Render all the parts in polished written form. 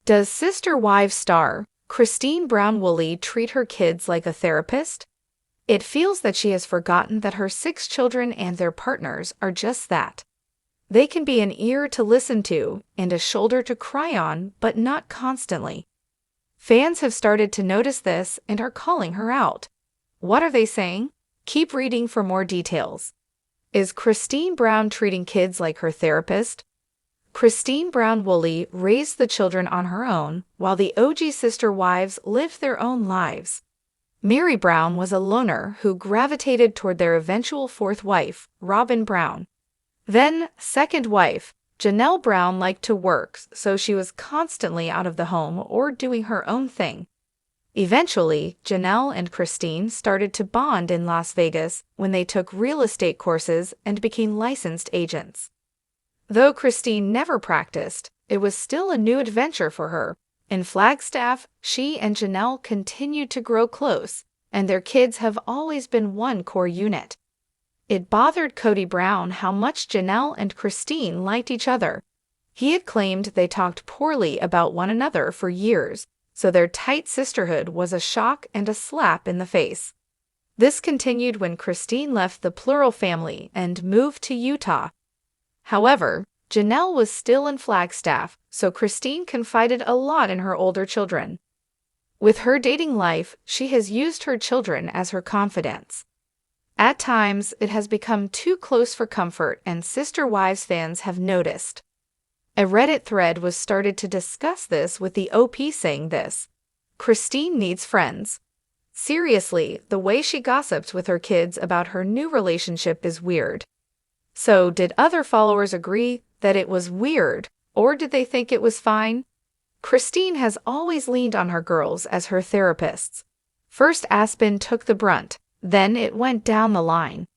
Does Sister Wives star Christine Brown Woolley treat her kids like a therapist? It feels that she has forgotten that her 6 children and their partners are just that. They can be an ear to listen to and a shoulder to cry on, but not constantly. Fans have started to notice this and are calling her out. What are they saying? Keep reading for more details. Is Christine Brown treating kids like her therapist? Christine Brown Woolley raised the children on her own, while the OG Sister Wives lived their own lives. Mary Brown was a loner who gravitated toward their eventual 4th wife, Robin Brown. Then, 2nd wife, Janelle Brown liked to work, so she was constantly out of the home or doing her own thing. Eventually, Janelle and Christine started to bond in Las Vegas when they took real estate courses and became licensed agents. Though Christine never practiced, it was still a new adventure for her. In Flagstaff, she and Janelle continued to grow close, and their kids have always been one core unit. It bothered Cody Brown how much Janelle and Christine liked each other. He had claimed they talked poorly about one another for years, so their tight sisterhood was a shock and a slap in the face. This continued when Christine left the Plural family and moved to Utah. However, Janelle was still in Flagstaff, so Christine confided a lot in her older children. With her dating life, she has used her children as her confidants. At times, it has become too close for comfort, and Sister Wives fans have noticed. A Reddit thread was started to discuss this, with the OP saying this: Christine needs friends. Seriously, the way she gossips with her kids about her new relationship is weird. So, did other followers agree that it was weird, or did they think it was fine? Christine has always leaned on her girls as her therapists. First Aspen took the brunt, then it went down the line.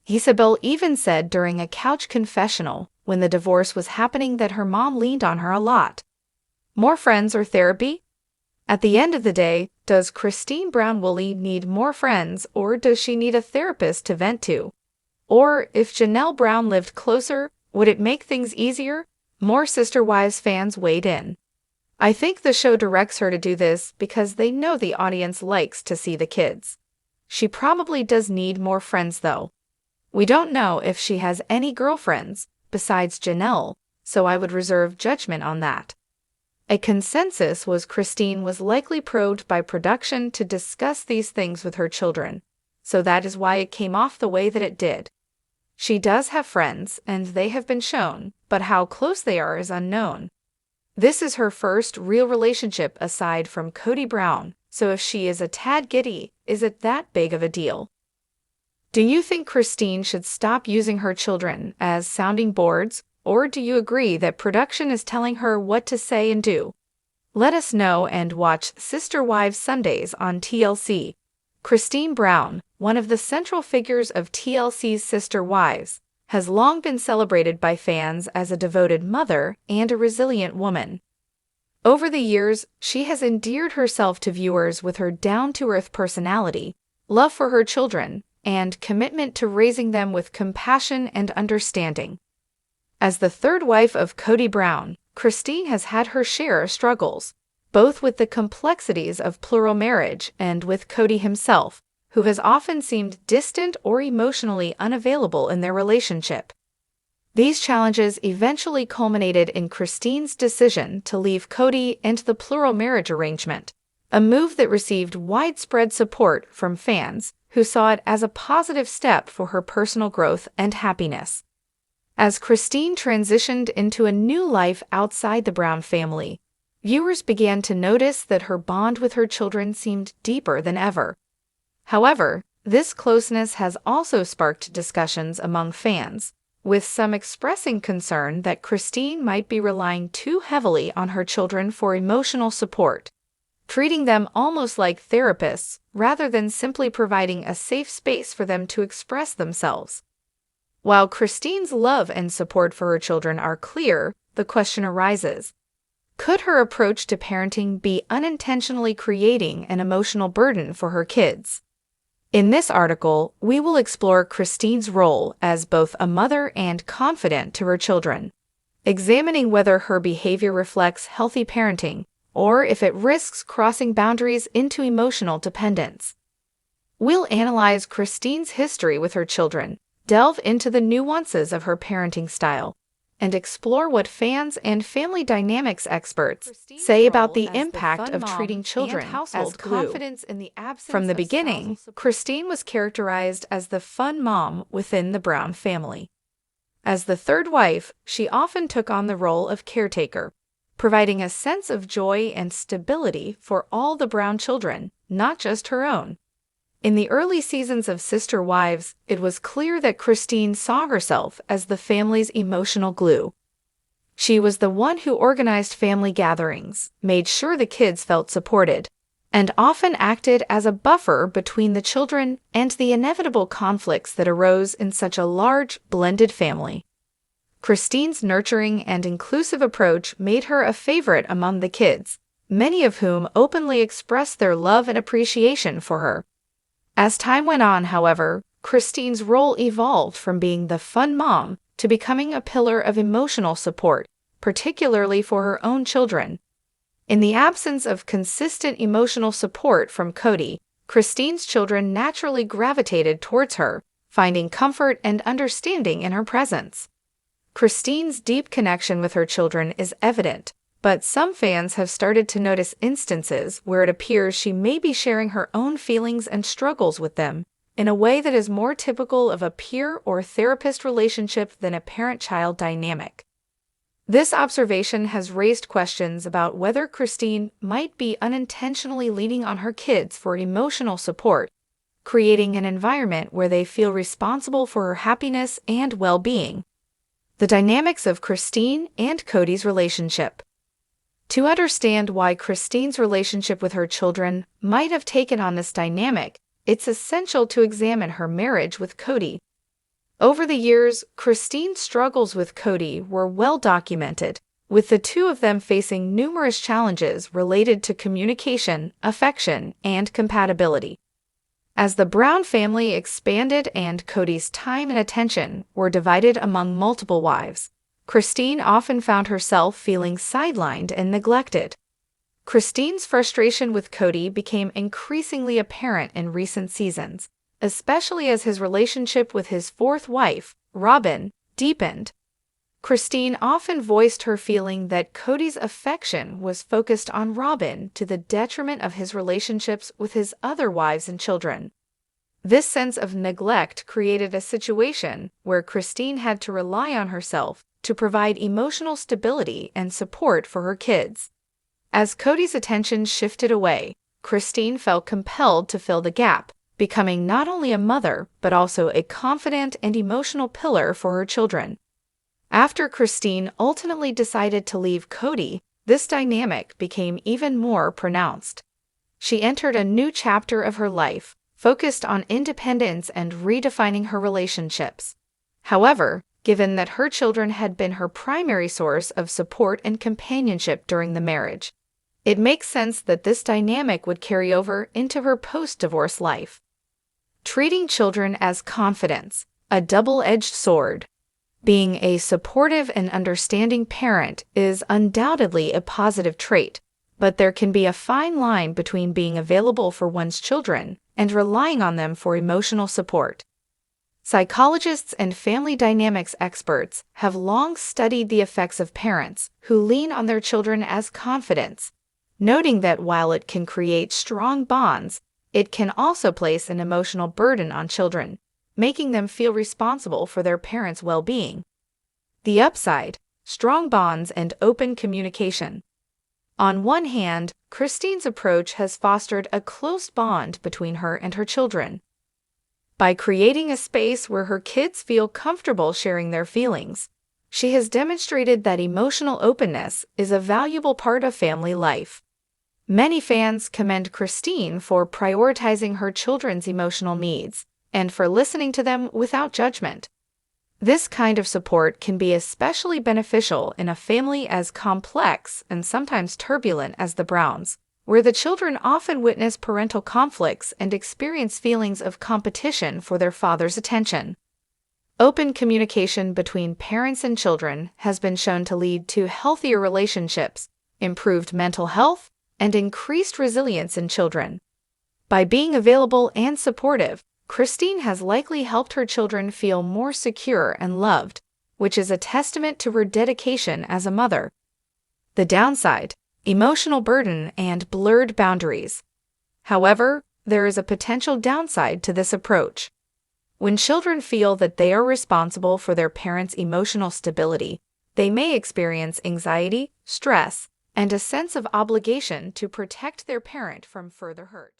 Isabel even said during a couch confessional when the divorce was happening that her mom leaned on her a lot. More friends or therapy? At the end of the day, does Christine Brown Woolley need more friends, or does she need a therapist to vent to? Or, if Janelle Brown lived closer, would it make things easier? More Sister Wives fans weighed in. I think the show directs her to do this because they know the audience likes to see the kids. She probably does need more friends though. We don't know if she has any girlfriends besides Janelle, so I would reserve judgment on that. A consensus was Christine was likely probed by production to discuss these things with her children, so that is why it came off the way that it did. She does have friends, and they have been shown, but how close they are is unknown. This is her first real relationship aside from Cody Brown, so if she is a tad giddy, is it that big of a deal? Do you think Christine should stop using her children as sounding boards, or do you agree that production is telling her what to say and do? Let us know and watch Sister Wives Sundays on TLC. Christine Brown, one of the central figures of TLC's Sister Wives, has long been celebrated by fans as a devoted mother and a resilient woman. Over the years, she has endeared herself to viewers with her down-to-earth personality, love for her children, and commitment to raising them with compassion and understanding. As the 3rd wife of Cody Brown, Christine has had her share of struggles, both with the complexities of plural marriage and with Cody himself, who has often seemed distant or emotionally unavailable in their relationship. These challenges eventually culminated in Christine's decision to leave Cody and the plural marriage arrangement, a move that received widespread support from fans who saw it as a positive step for her personal growth and happiness. As Christine transitioned into a new life outside the Brown family, viewers began to notice that her bond with her children seemed deeper than ever. However, this closeness has also sparked discussions among fans, with some expressing concern that Christine might be relying too heavily on her children for emotional support, treating them almost like therapists rather than simply providing a safe space for them to express themselves. While Christine's love and support for her children are clear, the question arises: could her approach to parenting be unintentionally creating an emotional burden for her kids? In this article, we will explore Christine's role as both a mother and confidant to her children, examining whether her behavior reflects healthy parenting or if it risks crossing boundaries into emotional dependence. We'll analyze Christine's history with her children, delve into the nuances of her parenting style, and explore what fans and family dynamics experts say about the impact of treating children as glue. From the beginning, Christine was characterized as the fun mom within the Brown family. As the third wife, she often took on the role of caretaker, providing a sense of joy and stability for all the Brown children, not just her own. In the early seasons of Sister Wives, it was clear that Christine saw herself as the family's emotional glue. She was the one who organized family gatherings, made sure the kids felt supported, and often acted as a buffer between the children and the inevitable conflicts that arose in such a large, blended family. Christine's nurturing and inclusive approach made her a favorite among the kids, many of whom openly expressed their love and appreciation for her. As time went on, however, Christine's role evolved from being the fun mom to becoming a pillar of emotional support, particularly for her own children. In the absence of consistent emotional support from Cody, Christine's children naturally gravitated towards her, finding comfort and understanding in her presence. Christine's deep connection with her children is evident, but some fans have started to notice instances where it appears she may be sharing her own feelings and struggles with them in a way that is more typical of a peer or therapist relationship than a parent-child dynamic. This observation has raised questions about whether Christine might be unintentionally leaning on her kids for emotional support, creating an environment where they feel responsible for her happiness and well-being. The dynamics of Christine and Cody's relationship. To understand why Christine's relationship with her children might have taken on this dynamic, it's essential to examine her marriage with Cody. Over the years, Christine's struggles with Cody were well documented, with the two of them facing numerous challenges related to communication, affection, and compatibility. As the Brown family expanded and Cody's time and attention were divided among multiple wives, Christine often found herself feeling sidelined and neglected. Christine's frustration with Cody became increasingly apparent in recent seasons, especially as his relationship with his fourth wife, Robin, deepened. Christine often voiced her feeling that Cody's affection was focused on Robin to the detriment of his relationships with his other wives and children. This sense of neglect created a situation where Christine had to rely on herself to provide emotional stability and support for her kids. As Cody's attention shifted away, Christine felt compelled to fill the gap, becoming not only a mother but also a confident and emotional pillar for her children. After Christine ultimately decided to leave Cody, this dynamic became even more pronounced. She entered a new chapter of her life, focused on independence and redefining her relationships. However, given that her children had been her primary source of support and companionship during the marriage, it makes sense that this dynamic would carry over into her post-divorce life. Treating children as confidants, a double-edged sword. Being a supportive and understanding parent is undoubtedly a positive trait, but there can be a fine line between being available for one's children and relying on them for emotional support. Psychologists and family dynamics experts have long studied the effects of parents who lean on their children as confidants, noting that while it can create strong bonds, it can also place an emotional burden on children, making them feel responsible for their parents' well-being. The upside: strong bonds and open communication. On one hand, Christine's approach has fostered a close bond between her and her children. By creating a space where her kids feel comfortable sharing their feelings, she has demonstrated that emotional openness is a valuable part of family life. Many fans commend Christine for prioritizing her children's emotional needs and for listening to them without judgment. This kind of support can be especially beneficial in a family as complex and sometimes turbulent as the Browns, where the children often witness parental conflicts and experience feelings of competition for their father's attention. Open communication between parents and children has been shown to lead to healthier relationships, improved mental health, and increased resilience in children. By being available and supportive, Christine has likely helped her children feel more secure and loved, which is a testament to her dedication as a mother. The downside: emotional burden and blurred boundaries. However, there is a potential downside to this approach. When children feel that they are responsible for their parents' emotional stability, they may experience anxiety, stress, and a sense of obligation to protect their parent from further hurt.